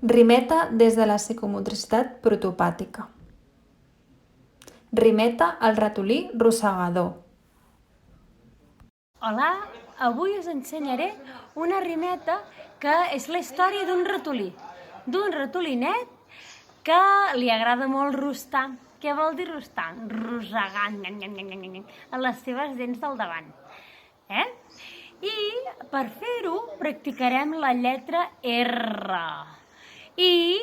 Rimeta des de la psicomotricitat protopàtica. Rimeta el ratolí rosegador. Hola, avui us ensenyaré una rimeta que és la història d'un ratolinet que li agrada molt rostar. Què vol dir rostar? Rosegar en les seves dents del davant. I per fer-ho practicarem la lletra R i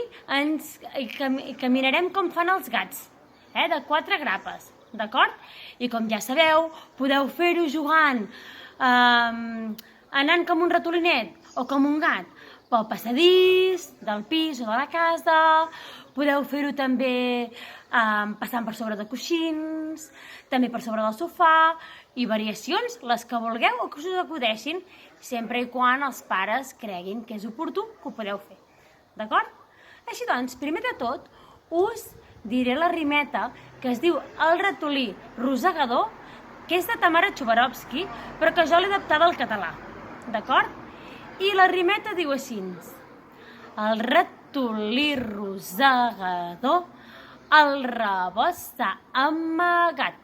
caminarem com fan els gats, de 4 grapes, d'acord? I com ja sabeu, podeu fer-ho jugant, anant com un ratolinet o com un gat pel passadís del pis o de la casa. Podeu fer-ho també passant per sobre de coixins, també per sobre del sofà, i variacions, les que vulgueu o que us acudeixin, sempre i quan els pares creguin que és oportú que ho podeu fer. D'acord? Així doncs, primer de tot, us diré la rimeta que es diu El ratolí rosegador, que és de Tamara Chubarovsky, però que jo l'he adaptada al català. D'acord? I la rimeta diu així: el ratolí rosegador al rebost s'ha amagat.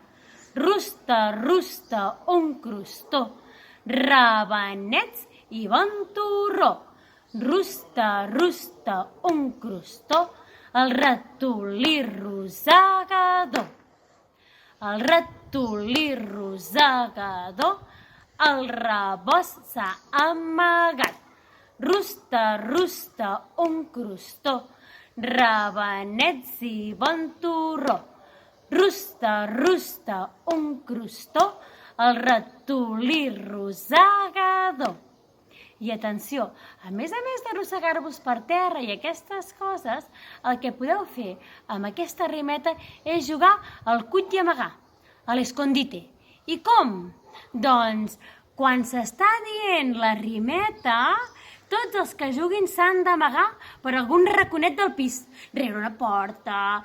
Rusta, rusta, un crostó, rabenets i bon torró. Rusta, rusta, un crostó, el ratolí rosegador. El ratolí rosegador al rebost s'ha amagat. Rusta, rusta, un crostó, rabenets i bon torró. Rusta, rusta, un crostó, el ratolí rosegador. I atenció, a més d'arrossegar-vos per terra i aquestes coses, el que podeu fer amb aquesta rimeta és jugar al cuit i amagar, a l'escondite. I com? Doncs, quan s'està dient la rimeta, tots els que juguin s'han d'amagar per algun raconet del pis, rere una porta,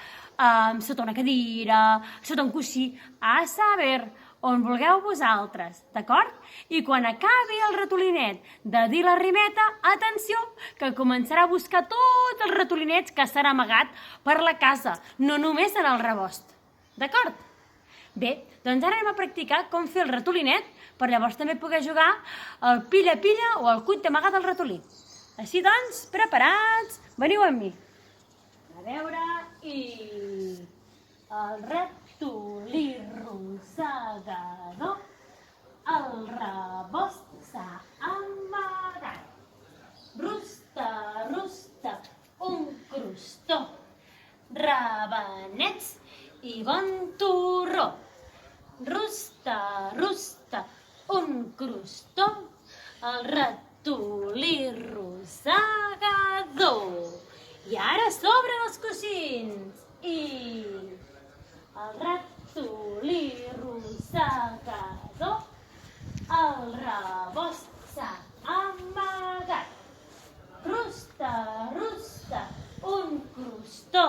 sota una cadira, sota un coixí, a saber, on vulgueu vosaltres, d'acord? I quan acabi el ratolinet de dir la rimeta, atenció, que començarà a buscar tots els ratolinets que s'han amagat per la casa, no només en el rebost. D'acord? Bé, doncs ara anem a practicar com fer el ratolinet per llavors també poder jugar al pilla-pilla o al cuit d'amagar del ratolí. Així doncs, preparats? Veniu amb mi. A veure, i... el ratolí rosegador al rebost s'ha amagat. Rusta, rusta, un crostó, rabenets i bon torró. Rusta, rusta, un crostó, el ratolí rosegador. I ara s'obren els coixins. I el ratolí rosegador al rebost s'ha amagat. Rusta, rusta, un crostó,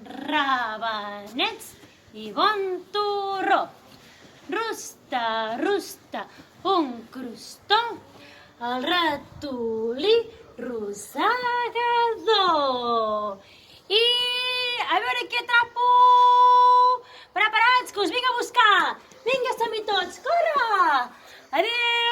rabenets i bon torró. Rusta, rusta, un crostó, el ratolí rosegador. I a veure qui atrapo! Preparats, que us vinc a buscar! Vinga, som-hi tots, corre! Adéu!